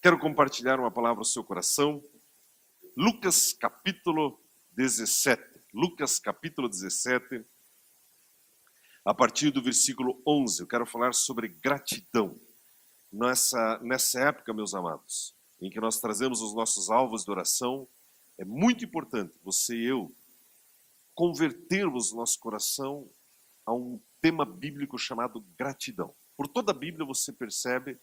Quero compartilhar uma palavra ao seu coração. Lucas capítulo 17. Lucas capítulo 17, a partir do versículo 11. Eu quero falar sobre gratidão. Nessa época, meus amados, em que nós trazemos os nossos alvos de oração, é muito importante você e eu convertermos o nosso coração a um tema bíblico chamado gratidão. Por toda a Bíblia você percebe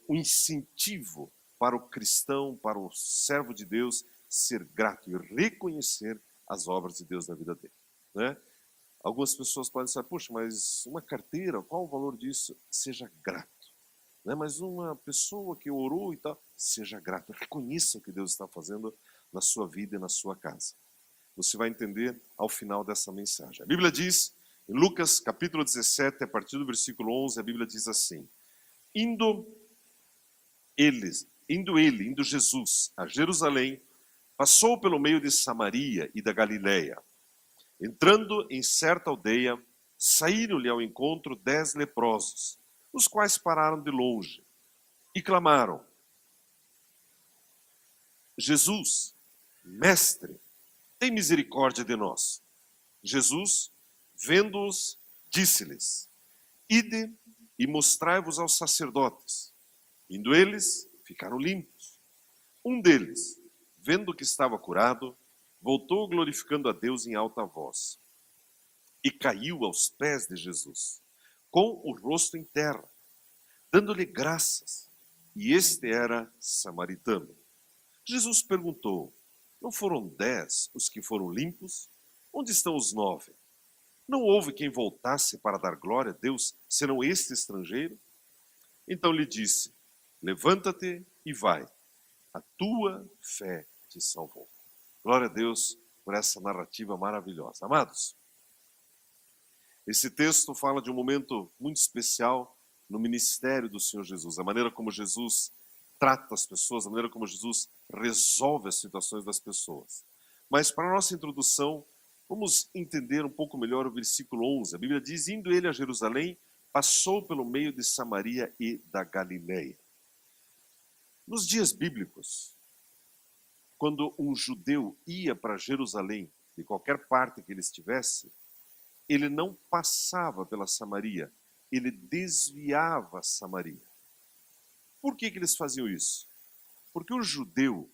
o incentivo para o cristão, para o servo de Deus, ser grato e reconhecer as obras de Deus na vida dele. Né? Algumas pessoas podem dizer, poxa, mas uma carteira, qual o valor disso? Seja grato. Né? Mas uma pessoa que orou e tal, seja grato. Reconheça o que Deus está fazendo na sua vida e na sua casa. Você vai entender ao final dessa mensagem. A Bíblia diz, em Lucas capítulo 17, a partir do versículo 11, a Bíblia diz assim: Indo Jesus a Jerusalém, passou pelo meio de Samaria e da Galileia. Entrando em certa aldeia, saíram-lhe ao encontro 10 leprosos, os quais pararam de longe e clamaram: Jesus, mestre, tem misericórdia de nós. Jesus, vendo-os, disse-lhes: Ide e mostrai-vos aos sacerdotes. Indo eles, ficaram limpos. Um deles, vendo que estava curado, voltou glorificando a Deus em alta voz e caiu aos pés de Jesus, com o rosto em terra, dando-lhe graças. E este era samaritano. Jesus perguntou: Não foram 10 os que foram limpos? Onde estão os 9? Não houve quem voltasse para dar glória a Deus, senão este estrangeiro? Então lhe disse: Levanta-te e vai. A tua fé te salvou. Glória a Deus por essa narrativa maravilhosa. Amados, esse texto fala de um momento muito especial no ministério do Senhor Jesus. A maneira como Jesus trata as pessoas, a maneira como Jesus resolve as situações das pessoas. Mas para a nossa introdução, vamos entender um pouco melhor o versículo 11. A Bíblia diz: Indo ele a Jerusalém, passou pelo meio de Samaria e da Galileia. Nos dias bíblicos, quando um judeu ia para Jerusalém, de qualquer parte que ele estivesse, ele não passava pela Samaria, ele desviava Samaria. Por que eles faziam isso? Porque o judeu,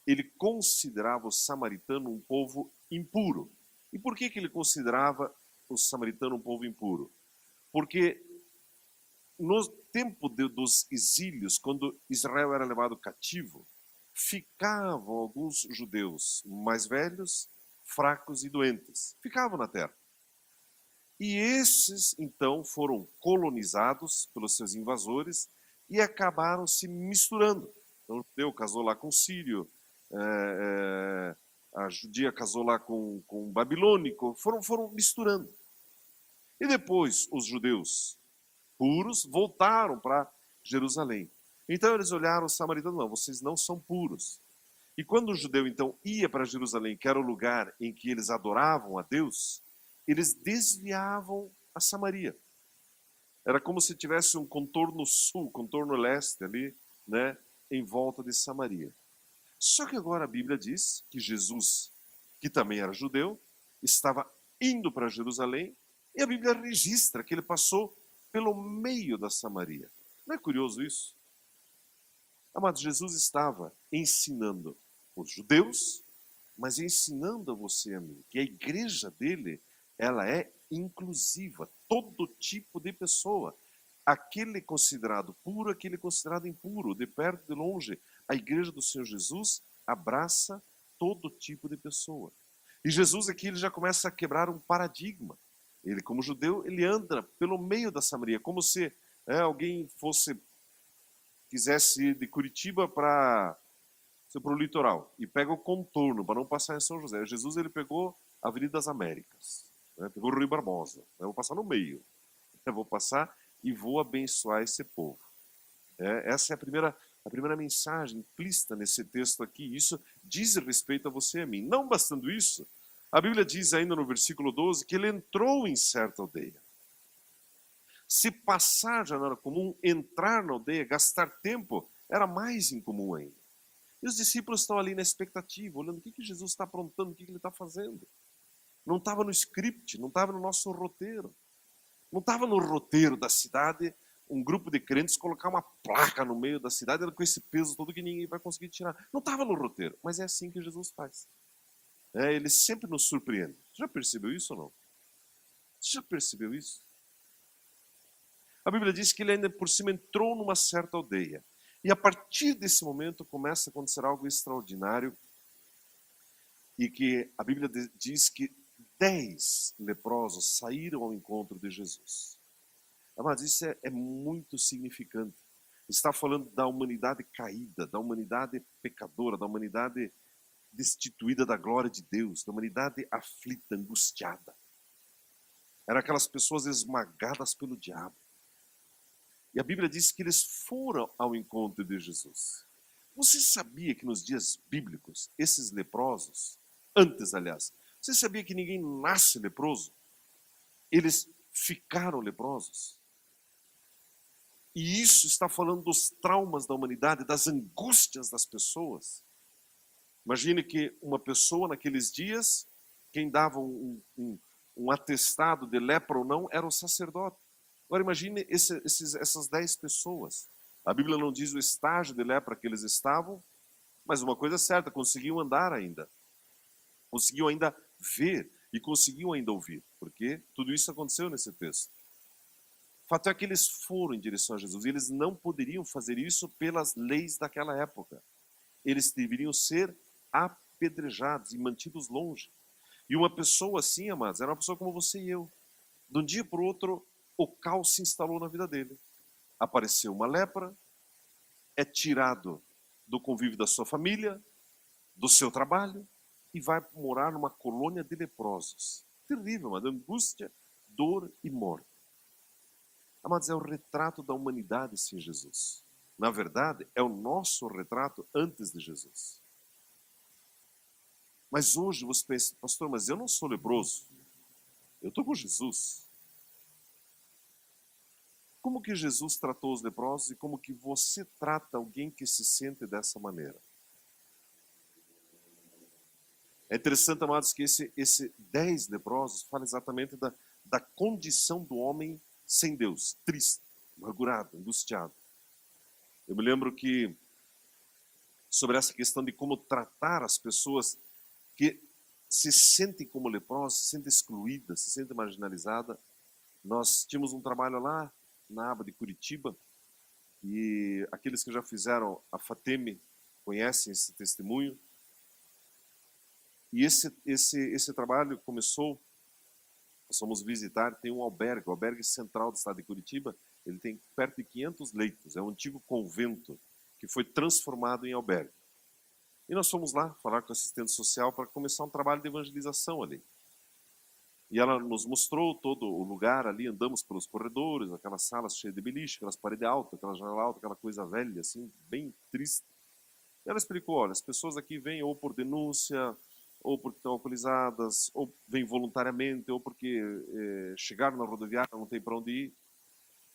ele considerava o samaritano um povo impuro. E por que ele considerava o samaritano um povo impuro? Porque no tempo dos exílios, quando Israel era levado cativo, ficavam alguns judeus mais velhos, fracos e doentes. Ficavam na terra. E esses, então, foram colonizados pelos seus invasores e acabaram se misturando. Então, o judeu casou lá com o sírio, a judia casou lá com o babilônico, foram misturando. E depois os judeus puros voltaram para Jerusalém. Então eles olharam os samaritanos: não, vocês não são puros. E quando o judeu então ia para Jerusalém, que era o lugar em que eles adoravam a Deus, eles desviavam a Samaria. Era como se tivesse um contorno sul, contorno leste ali, né, em volta de Samaria. Só que agora a Bíblia diz que Jesus, que também era judeu, estava indo para Jerusalém, e a Bíblia registra que ele passou pelo meio da Samaria. Não é curioso isso? Amados, Jesus estava ensinando os judeus, mas ensinando a você e a mim, que a igreja dele, ela é inclusiva, todo tipo de pessoa. Aquele considerado puro, aquele considerado impuro, de perto, de longe. A igreja do Senhor Jesus abraça todo tipo de pessoa. E Jesus aqui ele já começa a quebrar um paradigma. Ele, como judeu, ele anda pelo meio da Samaria, como se alguém quisesse ir de Curitiba para o litoral e pega o contorno para não passar em São José. Jesus ele pegou a Avenida das Américas, pegou o Rio Barbosa. Eu vou passar no meio, eu vou passar e vou abençoar esse povo. Essa é a primeira mensagem implícita nesse texto aqui. Isso diz respeito a você e a mim. Não bastando isso, a Bíblia diz ainda no versículo 12 que ele entrou em certa aldeia. Se passar já não era comum, entrar na aldeia, gastar tempo, era mais incomum ainda. E os discípulos estão ali na expectativa, olhando o que Jesus está aprontando, o que ele está fazendo. Não estava no script, não estava no nosso roteiro. Não estava no roteiro da cidade um grupo de crentes colocar uma placa no meio da cidade com esse peso todo que ninguém vai conseguir tirar. Não estava no roteiro, mas é assim que Jesus faz. Ele sempre nos surpreende. Você já percebeu isso ou não? Você já percebeu isso? A Bíblia diz que ele ainda por cima entrou numa certa aldeia. E a partir desse momento começa a acontecer algo extraordinário. E que a Bíblia diz que 10 leprosos saíram ao encontro de Jesus. Mas isso é muito significante. Está falando da humanidade caída, da humanidade pecadora, da humanidade destituída da glória de Deus, da humanidade aflita, angustiada. Eram aquelas pessoas esmagadas pelo diabo. E a Bíblia diz que eles foram ao encontro de Jesus. Você sabia que nos dias bíblicos, esses leprosos, antes aliás, você sabia que ninguém nasce leproso? Eles ficaram leprosos. E isso está falando dos traumas da humanidade, das angústias das pessoas. Imagine que uma pessoa naqueles dias, quem dava um atestado de lepra ou não era o sacerdote. Agora imagine essas 10 pessoas. A Bíblia não diz o estágio de lepra que eles estavam, mas uma coisa é certa, conseguiam andar ainda. Conseguiam ainda ver e conseguiam ainda ouvir, porque tudo isso aconteceu nesse texto. O fato é que eles foram em direção a Jesus, e eles não poderiam fazer isso pelas leis daquela época. Eles deveriam ser apedrejados e mantidos longe. E uma pessoa assim, amados, era uma pessoa como você e eu. De um dia para o outro, o caos se instalou na vida dele. Apareceu uma lepra, é tirado do convívio da sua família, do seu trabalho, e vai morar numa colônia de leprosos. Terrível, mas angústia, dor e morte. Amados, é o retrato da humanidade sem Jesus. Na verdade, é o nosso retrato antes de Jesus. Mas hoje você pensa, pastor, mas eu não sou leproso. Eu estou com Jesus. Como que Jesus tratou os leprosos e como que você trata alguém que se sente dessa maneira? É interessante, amados, que esse 10 leprosos fala exatamente da condição do homem sem Deus, triste, amargurado, angustiado. Eu me lembro que, sobre essa questão de como tratar as pessoas que se sentem como leprosos, se sentem excluídas, se sentem marginalizadas. Nós tínhamos um trabalho lá na aba de Curitiba, e aqueles que já fizeram a FATEME conhecem esse testemunho. E esse trabalho começou, nós fomos visitar, tem um albergue, o albergue central do estado de Curitiba, ele tem perto de 500 leitos, é um antigo convento que foi transformado em albergue. E nós fomos lá falar com a assistente social para começar um trabalho de evangelização ali. E ela nos mostrou todo o lugar ali, andamos pelos corredores, aquelas salas cheias de beliche, aquelas paredes altas, aquela janela alta, aquela coisa velha, assim, bem triste. E ela explicou, olha, as pessoas aqui vêm ou por denúncia, ou porque estão alcoolizadas, ou vêm voluntariamente, ou porque chegaram na rodoviária, não tem para onde ir.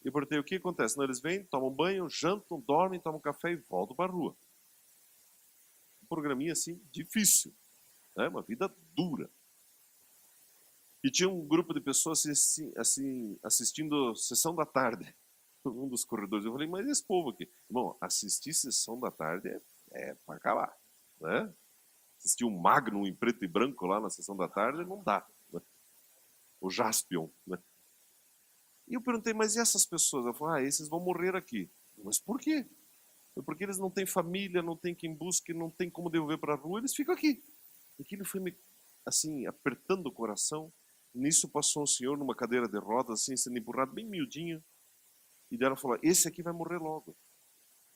E portanto, o que acontece? Não, eles vêm, tomam banho, jantam, dormem, tomam café e voltam para a rua. Um programinha assim, difícil, né? Uma vida dura. E tinha um grupo de pessoas assim, assistindo Sessão da Tarde, um dos corredores. Eu falei, mas esse povo aqui? Bom, assistir Sessão da Tarde é para acabar, né? Assistir um Magnum em preto e branco lá na Sessão da Tarde não dá, né? O Jaspion, né? E eu perguntei, mas e essas pessoas? Eu falei, esses vão morrer aqui. Mas por quê? Porque eles não têm família, não têm quem busque, não tem como devolver para a rua, eles ficam aqui. E aquilo foi me, assim, apertando o coração. Nisso passou um senhor numa cadeira de rodas, assim, sendo empurrado bem miudinho. E dela falou, esse aqui vai morrer logo,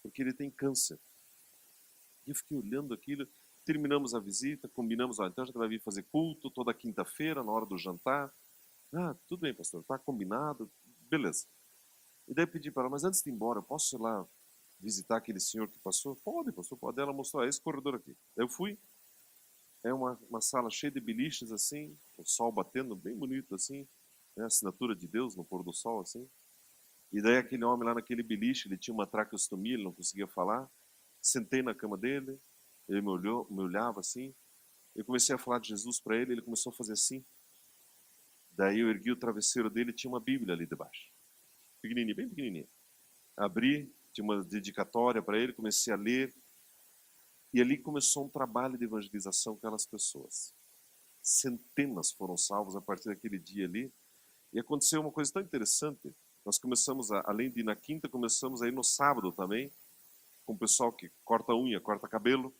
porque ele tem câncer. E eu fiquei olhando aquilo, terminamos a visita, combinamos, então a gente vai vir fazer culto toda quinta-feira, na hora do jantar. Ah, tudo bem, pastor, está combinado, beleza. E daí eu pedi para ela, mas antes de ir embora, eu posso ir lá visitar aquele senhor que passou? Pode, pastor, pode. Ela mostrou, esse corredor aqui. Daí eu fui, é uma sala cheia de beliches, assim, o sol batendo, bem bonito, assim, né? A assinatura de Deus no pôr do sol, assim. E daí aquele homem lá naquele beliche, ele tinha uma traqueostomia, ele não conseguia falar. Sentei na cama dele, ele me olhava assim. Eu comecei a falar de Jesus para ele, ele começou a fazer assim. Daí eu ergui o travesseiro dele e tinha uma Bíblia ali debaixo. Pequenininha, bem pequenininha. Abri, tinha uma dedicatória para ele, comecei a ler. E ali começou um trabalho de evangelização com aquelas pessoas. Centenas foram salvos a partir daquele dia ali. E aconteceu uma coisa tão interessante. Nós começamos, além de ir na quinta, começamos a ir no sábado também, com o pessoal que corta unha, corta cabelo.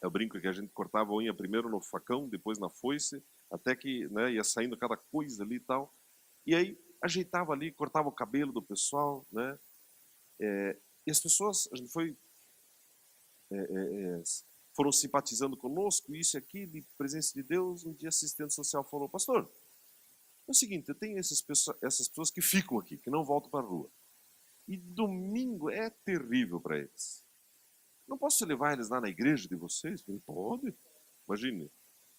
Eu brinco que a gente cortava a unha primeiro no facão, depois na foice, até que, né, ia saindo cada coisa ali e tal. E aí ajeitava ali, cortava o cabelo do pessoal, né? E as pessoas, a gente foi, foram simpatizando conosco, isso e aquilo, de presença de Deus. Um dia a assistente social falou: pastor, é o seguinte, eu tenho essas pessoas que ficam aqui, que não voltam para a rua. E domingo é terrível para eles. Não posso levar eles lá na igreja de vocês? Eu falei, pode. Imagine,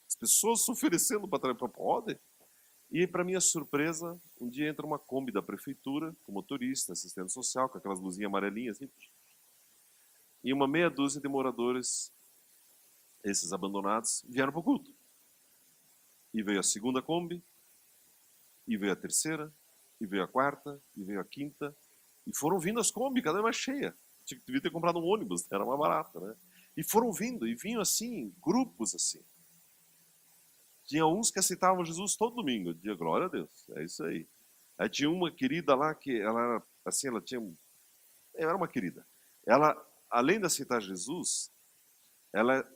as pessoas se oferecendo para trabalhar. Pode. E para minha surpresa, um dia entra uma Kombi da prefeitura, com motorista, assistente social, com aquelas luzinhas amarelinhas, assim, e uma meia dúzia de moradores, esses abandonados, vieram para o culto. E veio a segunda Kombi, e veio a terceira, e veio a quarta, e veio a quinta, e foram vindo as Kombi, cada vez mais cheia. Devia ter comprado um ônibus, era mais barato, né? E foram vindo, e vinham assim, grupos assim. Tinha uns que aceitavam Jesus todo domingo. Eu dizia, glória a Deus, é isso aí. Aí tinha uma querida lá que ela era assim, ela era uma querida. Ela, além de aceitar Jesus, ela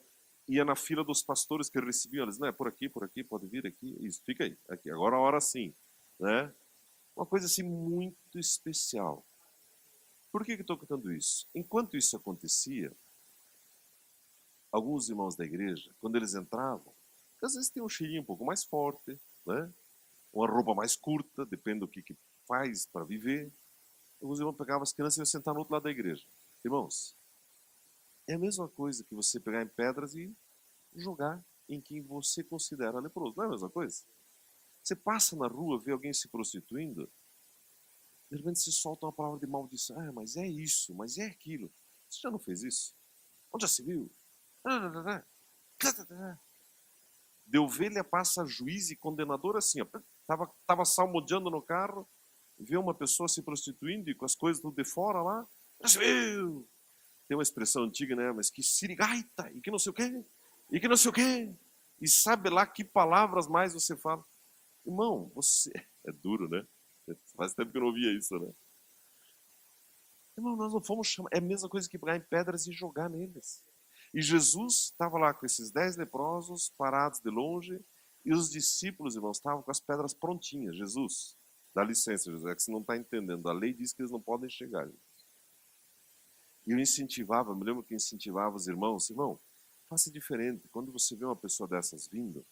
ia na fila dos pastores que recebiam. Eles, não, é por aqui, pode vir aqui. Isso, fica aí, aqui. Agora a hora sim, né? Uma coisa assim muito especial. Por que eu estou contando isso? Enquanto isso acontecia, alguns irmãos da igreja, quando eles entravam, às vezes tem um cheirinho um pouco mais forte, né? Uma roupa mais curta, depende do que faz para viver. Alguns irmãos pegavam as crianças e iam sentar no outro lado da igreja. Irmãos, é a mesma coisa que você pegar em pedras e jogar em quem você considera leproso. Não é a mesma coisa? Você passa na rua, vê alguém se prostituindo, de repente você solta uma palavra de maldição. Ah, mas é isso, mas é aquilo. Você já não fez isso? Onde já se viu? De ovelha passa juiz e condenador assim, ó. Tava salmodiando no carro, vê uma pessoa se prostituindo e com as coisas tudo de fora lá. Tem uma expressão antiga, né? Mas que sirigaita, e que não sei o quê, e que não sei o quê. E sabe lá que palavras mais você fala. Irmão, você... É duro, né? Faz tempo que eu não ouvia isso, né? Irmão, nós não fomos chamar. É a mesma coisa que pegar em pedras e jogar neles. E Jesus estava lá com esses 10 leprosos, parados de longe, e os discípulos, irmãos, estavam com as pedras prontinhas. Jesus, dá licença, Jesus, é que você não está entendendo. A lei diz que eles não podem chegar. E eu incentivava, me lembro que eu incentivava os irmãos, irmão, faça diferente. Quando você vê uma pessoa dessas vindo,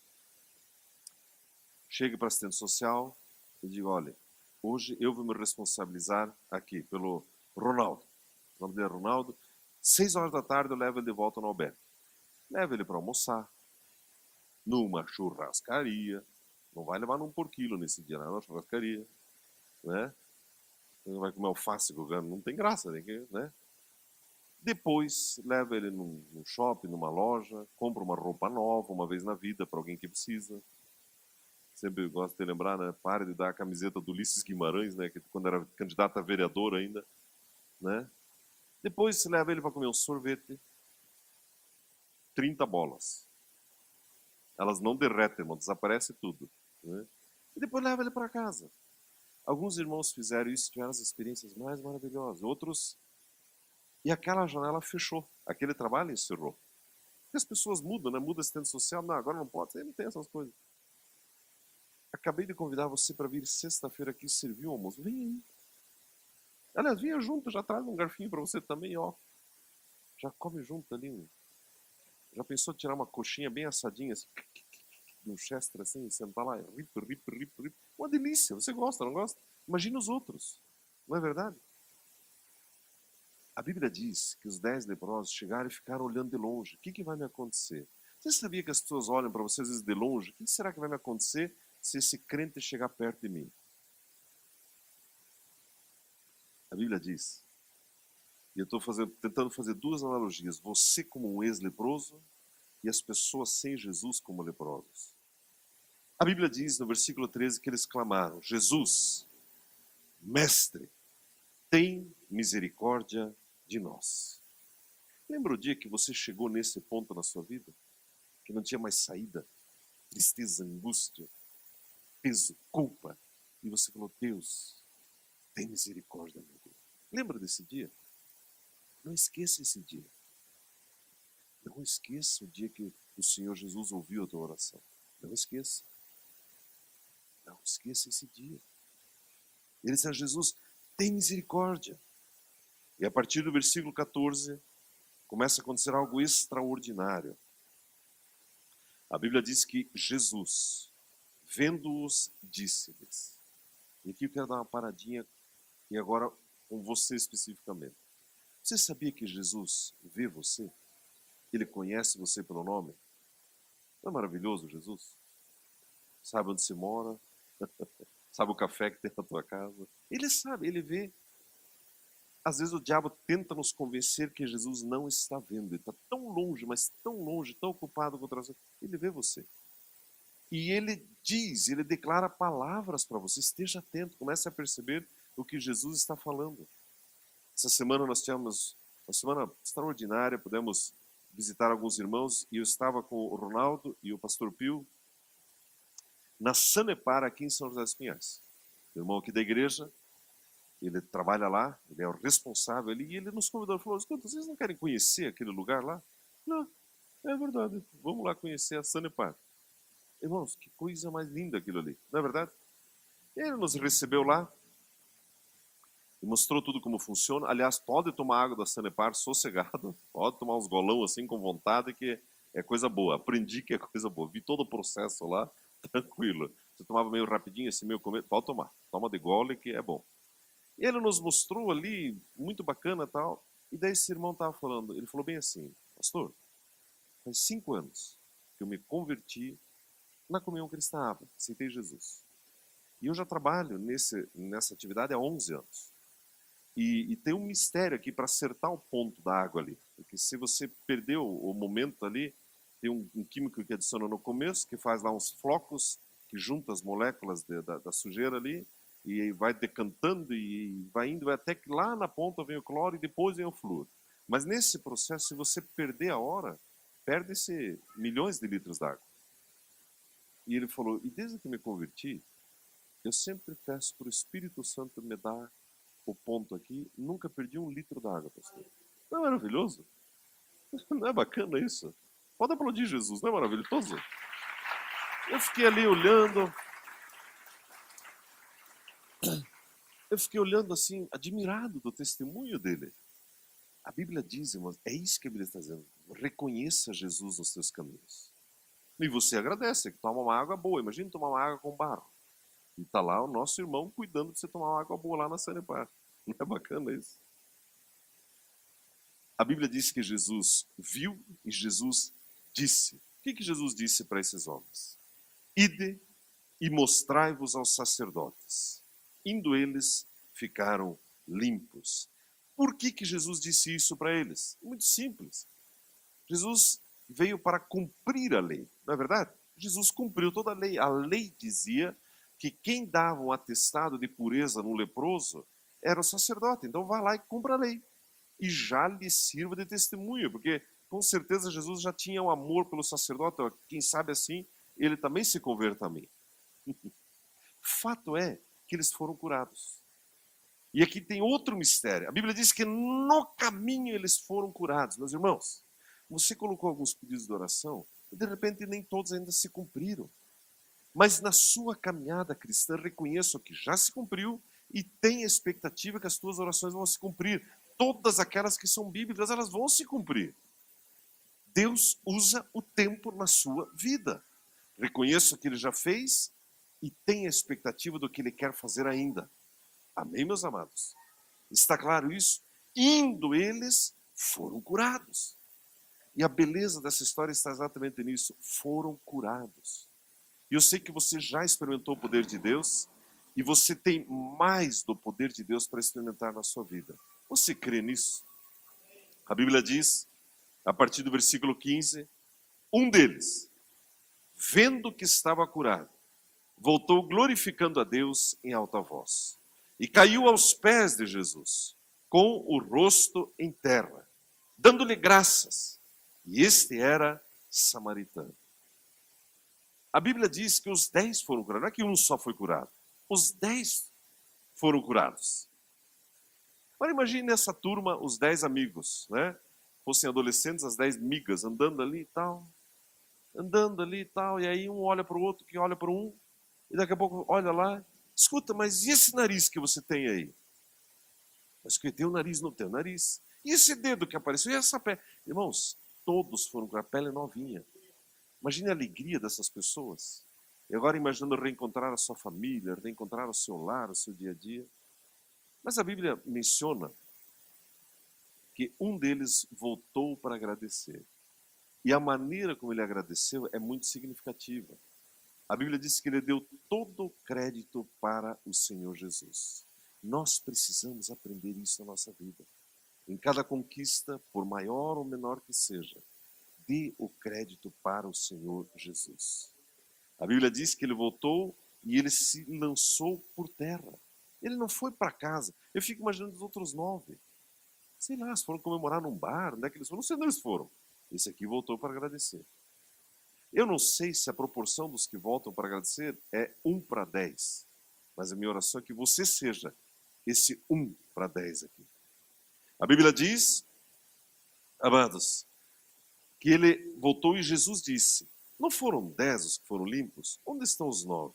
chegue para a assistente social e diga, olha, hoje eu vou me responsabilizar aqui pelo Ronaldo. O nome dele é Ronaldo. 6 horas da tarde eu levo ele de volta no albergue. Levo ele para almoçar, numa churrascaria. Não vai levar num porquilo nesse dia, não, numa churrascaria. Né? Não vai comer alface, não tem graça, né? Depois, leva ele num shopping, numa loja, compra uma roupa nova, uma vez na vida, para alguém que precisa. Sempre gosto de lembrar, né? Pare de dar a camiseta do Ulisses Guimarães, né? Que quando era candidato a vereador ainda, né? Depois, se leva ele para comer um sorvete, 30 bolas. Elas não derretem, irmão, desaparece tudo. Né? E depois leva ele para casa. Alguns irmãos fizeram isso, tiveram as experiências mais maravilhosas. Outros... E aquela janela fechou. Aquele trabalho encerrou. Porque as pessoas mudam, né? Muda assistente social. Não, agora não pode. Ele não tem essas coisas. Acabei de convidar você para vir sexta-feira aqui servir o almoço. Vem aí. Aliás, venha junto, já traz um garfinho para você também, ó. Já come junto ali. Já pensou em tirar uma coxinha bem assadinha, assim, de um Chester assim, e sentar lá, rip. Uma delícia, você gosta, não gosta? Imagina os outros, não é verdade? A Bíblia diz que os 10 leprosos chegaram e ficaram olhando de longe. O que vai me acontecer? Você sabia que as pessoas olham para você às vezes de longe? O que será que vai me acontecer se esse crente chegar perto de mim? A Bíblia diz, e eu estou tentando fazer duas analogias, você como um ex-leproso e as pessoas sem Jesus como leprosos. A Bíblia diz no versículo 13 que eles clamaram, Jesus, Mestre, tem misericórdia de nós. Lembra o dia que você chegou nesse ponto na sua vida? Que não tinha mais saída? Tristeza, angústia, peso, culpa. E você falou, Deus, tem misericórdia, meu Deus. Lembra desse dia? Não esqueça esse dia. Não esqueça o dia que o Senhor Jesus ouviu a tua oração. Não esqueça. Não esqueça esse dia. Ele disse a Jesus, tem misericórdia. E a partir do versículo 14, começa a acontecer algo extraordinário. A Bíblia diz que Jesus, vendo-os, disse-lhes. E aqui eu quero dar uma paradinha, e agora com você especificamente. Você sabia que Jesus vê você? Ele conhece você pelo nome? Não é maravilhoso, Jesus? Sabe onde você mora? Sabe o café que tem na tua casa? Ele sabe, ele vê. Às vezes o diabo tenta nos convencer que Jesus não está vendo. Ele está tão longe, mas tão longe, tão ocupado com outras coisas. Ele vê você. E ele diz, ele declara palavras para você. Esteja atento, comece a perceber o que Jesus está falando. Essa semana nós tivemos uma semana extraordinária, pudemos visitar alguns irmãos e eu estava com o Ronaldo e o pastor Pio na Sanepar, aqui em São José dos Pinhais. O irmão aqui da igreja, ele trabalha lá, ele é o responsável ali, e ele nos convidou, ele falou, escuta, vocês não querem conhecer aquele lugar lá? Não, é verdade, vamos lá conhecer a Sanepar. Irmãos, que coisa mais linda aquilo ali, não é verdade? E ele nos recebeu lá, e mostrou tudo como funciona. Aliás, pode tomar água da Sanepar sossegado, pode tomar uns golão assim com vontade, que é coisa boa. Aprendi que é coisa boa. Vi todo o processo lá, tranquilo. Você tomava meio rapidinho, assim, meio comer, pode tomar. Toma de gole que é bom. E ele nos mostrou ali, muito bacana e tal. E daí esse irmão estava falando, ele falou bem assim, pastor, faz 5 anos que eu me converti na comunhão cristã, aceitei Jesus. E eu já trabalho nessa atividade há 11 anos. E tem um mistério aqui para acertar o ponto da água ali. Porque se você perdeu o momento ali, tem um químico que adiciona no começo, que faz lá uns flocos, que junta as moléculas da sujeira ali, e vai decantando e vai indo, até que lá na ponta vem o cloro e depois vem o flúor. Mas nesse processo, se você perder a hora, perde-se milhões de litros d'água. E ele falou, e desde que me converti, eu sempre peço para o Espírito Santo me dar o ponto aqui, nunca perdi 1 litro d'água, pastor. Não é maravilhoso? Não é bacana isso? Pode aplaudir Jesus, não é maravilhoso? Eu fiquei ali olhando, assim, admirado do testemunho dele. A Bíblia diz, irmãos, é isso que a Bíblia está dizendo, reconheça Jesus nos seus caminhos. E você agradece, que toma uma água boa, imagina tomar uma água com barro. E está lá o nosso irmão cuidando de você tomar uma água boa lá na Sanepar. Não é bacana isso? A Bíblia diz que Jesus viu e Jesus disse. O que Jesus disse para esses homens? Ide e mostrai-vos aos sacerdotes. Indo eles, ficaram limpos. Por que Jesus disse isso para eles? Muito simples. Jesus veio para cumprir a lei, não é verdade? Jesus cumpriu toda a lei. A lei dizia que quem dava um atestado de pureza no leproso era o sacerdote. Então vá lá e cumpra a lei. E já lhe sirva de testemunho, porque com certeza Jesus já tinha um amor pelo sacerdote. Quem sabe assim, ele também se converta a mim. Fato é que eles foram curados. E aqui tem outro mistério. A Bíblia diz que no caminho eles foram curados. Meus irmãos, você colocou alguns pedidos de oração e de repente nem todos ainda se cumpriram. Mas na sua caminhada cristã, reconheça que já se cumpriu e tenha expectativa que as tuas orações vão se cumprir. Todas aquelas que são bíblicas, elas vão se cumprir. Deus usa o tempo na sua vida. Reconheça o que Ele já fez e tenha expectativa do que Ele quer fazer ainda. Amém, meus amados? Está claro isso? Indo eles, foram curados. E a beleza dessa história está exatamente nisso. Foram curados. E eu sei que você já experimentou o poder de Deus, E você tem mais do poder de Deus para experimentar na sua vida. Você crê nisso? A Bíblia diz, a partir do versículo 15, um deles, vendo que estava curado, voltou glorificando a Deus em alta voz. E caiu aos pés de Jesus, com o rosto em terra, dando-lhe graças. E este era samaritano. A Bíblia diz que os 10 foram curados, não é que um só foi curado. Os 10 foram curados. Agora imagine nessa turma os 10 amigos, né? Fossem adolescentes, as 10 migas, andando ali e tal. E aí um olha para o outro, que olha para um, e daqui a pouco olha lá, escuta, mas e esse nariz que você tem aí? Mas que tem o nariz no teu nariz. E esse dedo que apareceu? E essa pele? Irmãos, todos foram com a pele novinha. Imagine a alegria dessas pessoas. E agora imaginando reencontrar a sua família, reencontrar o seu lar, o seu dia a dia. Mas a Bíblia menciona que um deles voltou para agradecer. E a maneira como ele agradeceu é muito significativa. A Bíblia diz que ele deu todo o crédito para o Senhor Jesus. Nós precisamos aprender isso na nossa vida. Em cada conquista, por maior ou menor que seja, dê o crédito para o Senhor Jesus. A Bíblia diz que ele voltou e ele se lançou por terra. Ele não foi para casa. Eu fico imaginando os outros 9. Sei lá, se foram comemorar num bar, onde é que eles foram? Não sei onde eles foram. Esse aqui voltou para agradecer. Eu não sei se a proporção dos que voltam para agradecer é 1 para 10. Mas a minha oração é que você seja esse 1 para 10 aqui. A Bíblia diz, amados, que ele voltou e Jesus disse, não foram 10 os que foram limpos? Onde estão os 9?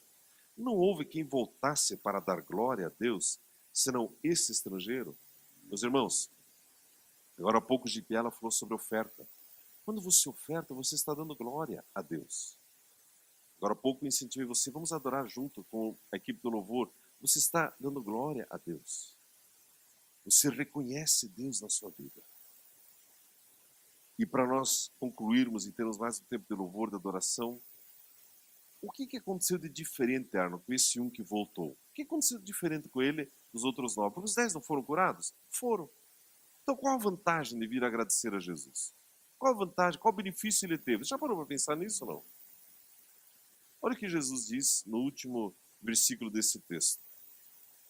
Não houve quem voltasse para dar glória a Deus, senão esse estrangeiro? Meus irmãos, agora há pouco o Gipiela falou sobre oferta. Quando você oferta, você está dando glória a Deus. Agora há pouco eu incentivei você, vamos adorar junto com a equipe do louvor. Você está dando glória a Deus. Você reconhece Deus na sua vida. E para nós concluirmos e termos mais um tempo de louvor, de adoração, o que aconteceu de diferente, Arno, com esse um que voltou? O que aconteceu de diferente com ele dos outros 9? Porque os 10 não foram curados? Foram. Então qual a vantagem de vir agradecer a Jesus? Qual a vantagem, qual o benefício ele teve? Já parou para pensar nisso ou não? Olha o que Jesus diz no último versículo desse texto.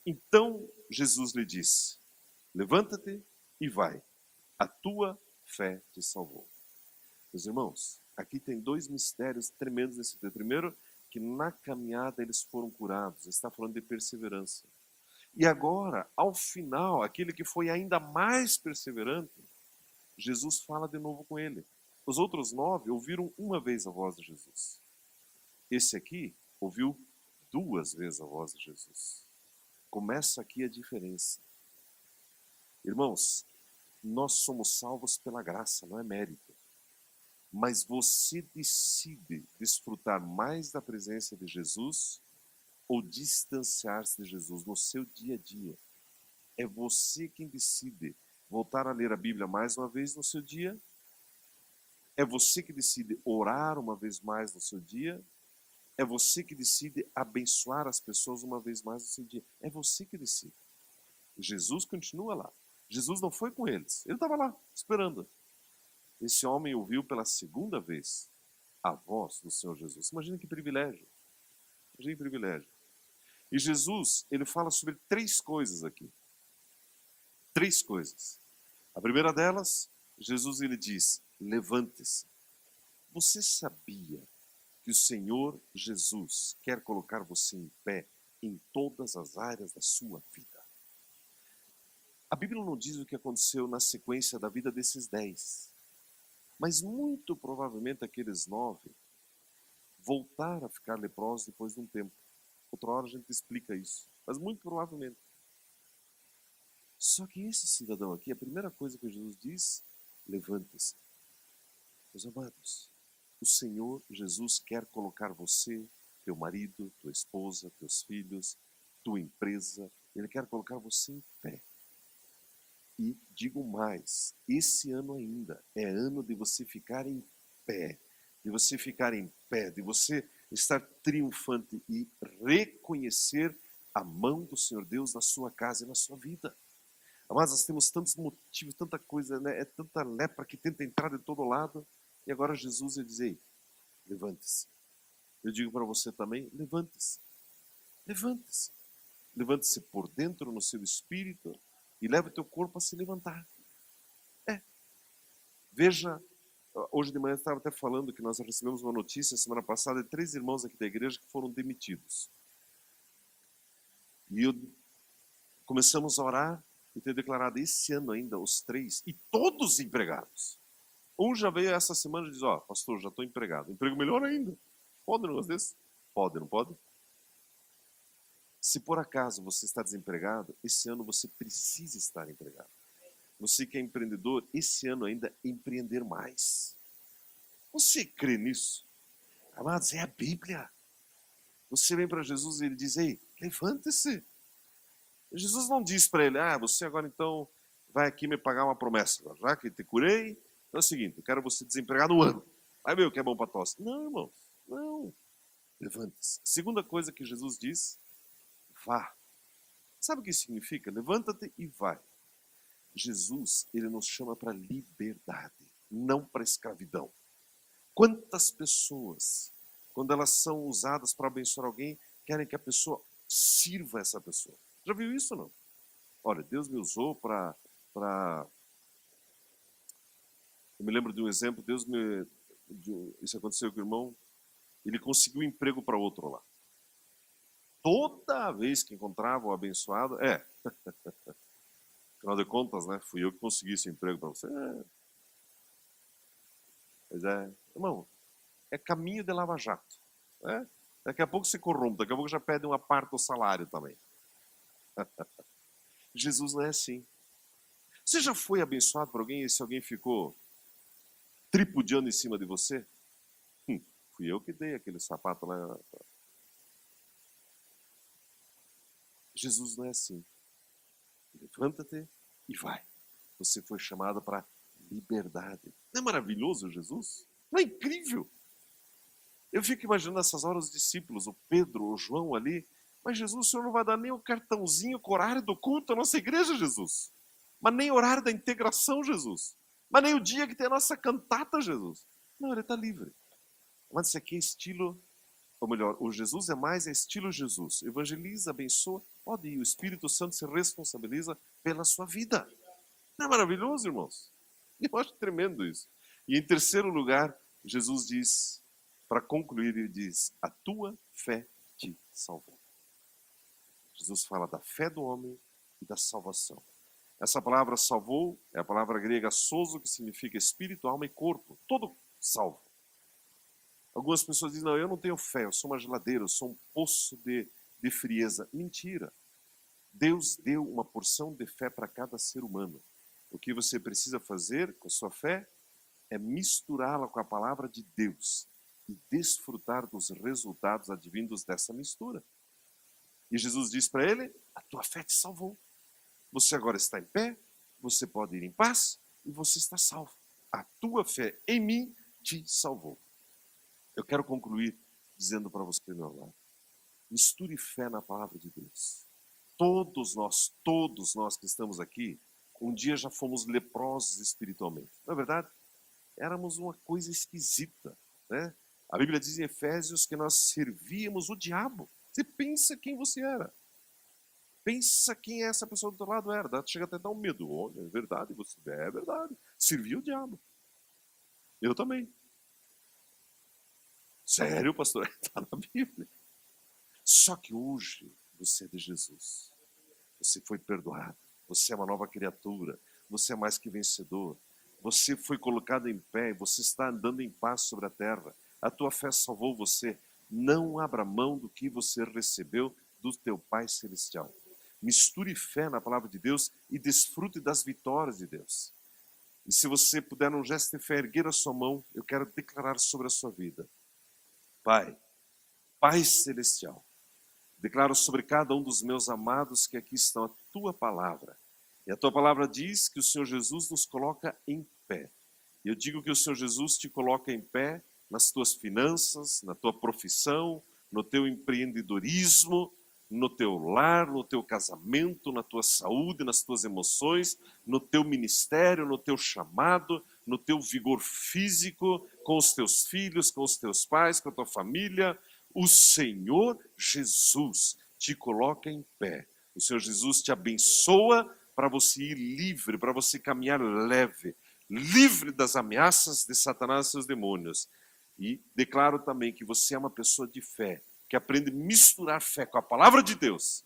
Então Jesus lhe disse, levanta-te e vai, a tua fé te salvou. Meus irmãos, aqui tem 2 mistérios tremendos nesse texto. Primeiro, que na caminhada eles foram curados, está falando de perseverança. E agora, ao final, aquele que foi ainda mais perseverante, Jesus fala de novo com ele. Os outros 9 ouviram uma vez a voz de Jesus. Esse aqui ouviu 2 vezes a voz de Jesus. Começa aqui a diferença. Irmãos, nós somos salvos pela graça, não é mérito. Mas você decide desfrutar mais da presença de Jesus ou distanciar-se de Jesus no seu dia a dia. É você quem decide voltar a ler a Bíblia mais uma vez no seu dia. É você que decide orar uma vez mais no seu dia. É você que decide abençoar as pessoas uma vez mais no seu dia. É você que decide. Jesus continua lá. Jesus não foi com eles. Ele estava lá, esperando. Esse homem ouviu pela segunda vez a voz do Senhor Jesus. Imagina que privilégio. Imagina que privilégio. E Jesus, ele fala sobre 3 coisas aqui. 3 coisas. A primeira delas, Jesus ele diz, levante-se. Você sabia que o Senhor Jesus quer colocar você em pé em todas as áreas da sua vida? A Bíblia não diz o que aconteceu na sequência da vida desses 10. Mas muito provavelmente aqueles 9 voltaram a ficar leprosos depois de um tempo. Outra hora a gente explica isso. Mas muito provavelmente. Só que esse cidadão aqui, a primeira coisa que Jesus diz, levante-se. Meus amados, o Senhor Jesus quer colocar você, teu marido, tua esposa, teus filhos, tua empresa, Ele quer colocar você em pé. E digo mais, esse ano ainda é ano de você ficar em pé, de você ficar em pé, de você estar triunfante e reconhecer a mão do Senhor Deus na sua casa e na sua vida. Mas nós temos tantos motivos, tanta coisa, né? É tanta lepra que tenta entrar de todo lado. E agora Jesus vai dizer, ei, levante-se. Eu digo para você também, levante-se. Levante-se. Levante-se por dentro no seu espírito e leve o teu corpo a se levantar. Veja, hoje de manhã eu estava até falando que nós recebemos uma notícia semana passada de 3 irmãos aqui da igreja que foram demitidos. E começamos a orar e ter declarado esse ano ainda os 3 e todos empregados. Um já veio essa semana e diz, ó, pastor, já estou empregado. Emprego melhor ainda. Pode um negócio desse? Pode, não pode? Se por acaso você está desempregado, esse ano você precisa estar empregado. Você que é empreendedor, esse ano ainda empreender mais. Você crê nisso? Amados, é a Bíblia. Você vem para Jesus e ele diz, ei, levante-se. Jesus não diz para ele, você agora então vai aqui me pagar uma promessa. Já que te curei, então é o seguinte, eu quero você desempregado um ano. Vai ver o que é bom para tosse. Não, irmão, não. Levante-se. Segunda coisa que Jesus diz, vá. Sabe o que significa? Levanta-te e vai. Jesus, ele nos chama para liberdade, não para escravidão. Quantas pessoas, quando elas são usadas para abençoar alguém, querem que a pessoa sirva essa pessoa? Já viu isso ou não? Olha, Deus me usou para... Eu me lembro de um exemplo, isso aconteceu com o irmão, ele conseguiu um emprego para outro lá. Toda vez que encontrava o abençoado, afinal de contas, né, fui eu que consegui esse emprego para você. Pois é, irmão, é caminho de lava-jato. Né? Daqui a pouco se corrompe, daqui a pouco já pede uma parte do salário também. Jesus não é assim. Você já foi abençoado por alguém e se alguém ficou tripudiando em cima de você? Fui eu que dei aquele sapato lá. Jesus não é assim. Levanta-te e vai. Você foi chamado para liberdade. Não é maravilhoso Jesus? Não é incrível? Eu fico imaginando nessas horas os discípulos, o Pedro, o João ali. Mas Jesus, o Senhor não vai dar nem o cartãozinho com o horário do culto à nossa igreja, Jesus. Mas nem o horário da integração, Jesus. Mas nem o dia que tem a nossa cantata, Jesus. Não, ele está livre. Mas isso aqui é estilo, ou melhor, o Jesus é mais estilo Jesus. Evangeliza, abençoa, pode ir. O Espírito Santo se responsabiliza pela sua vida. Não é maravilhoso, irmãos? Eu acho tremendo isso. E em terceiro lugar, Jesus diz, para concluir, ele diz, a tua fé te salvou. Jesus fala da fé do homem e da salvação. Essa palavra salvou é a palavra grega sozo, que significa espírito, alma e corpo. Todo salvo. Algumas pessoas dizem, não, eu não tenho fé, eu sou uma geladeira, eu sou um poço de frieza. Mentira. Deus deu uma porção de fé para cada ser humano. O que você precisa fazer com a sua fé é misturá-la com a palavra de Deus e desfrutar dos resultados advindos dessa mistura. E Jesus diz para ele, a tua fé te salvou. Você agora está em pé, você pode ir em paz e você está salvo. A tua fé em mim te salvou. Eu quero concluir dizendo para você, meu amado, misture fé na palavra de Deus. Todos nós que estamos aqui, um dia já fomos leprosos espiritualmente. Não é verdade? Éramos uma coisa esquisita, né? A Bíblia diz em Efésios que nós servíamos o diabo. Você pensa quem você era. Pensa quem essa pessoa do outro lado era. Chega até a dar um medo. Olha, é verdade, você é verdade. Servia o diabo. Eu também. Sério, pastor? Está na Bíblia. Só que hoje você é de Jesus. Você foi perdoado. Você é uma nova criatura. Você é mais que vencedor. Você foi colocado em pé. Você está andando em paz sobre a terra. A tua fé salvou você. Não abra mão do que você recebeu do teu Pai Celestial. Misture fé na palavra de Deus e desfrute das vitórias de Deus. E se você puder, num gesto de fé, erguer a sua mão, eu quero declarar sobre a sua vida. Pai, Pai Celestial, declaro sobre cada um dos meus amados que aqui estão a tua palavra. E a tua palavra diz que o Senhor Jesus nos coloca em pé. Eu digo que o Senhor Jesus te coloca em pé nas tuas finanças, na tua profissão, no teu empreendedorismo, no teu lar, no teu casamento, na tua saúde, nas tuas emoções, no teu ministério, no teu chamado, no teu vigor físico, com os teus filhos, com os teus pais, com a tua família. O Senhor Jesus te coloca em pé. O Senhor Jesus te abençoa para você ir livre, para você caminhar leve, livre das ameaças de Satanás e seus demônios. E declaro também que você é uma pessoa de fé, que aprende a misturar fé com a palavra de Deus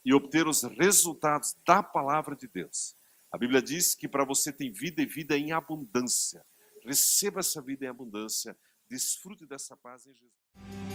e obter os resultados da palavra de Deus. A Bíblia diz que para você tem vida e vida em abundância. Receba essa vida em abundância, desfrute dessa paz em Jesus.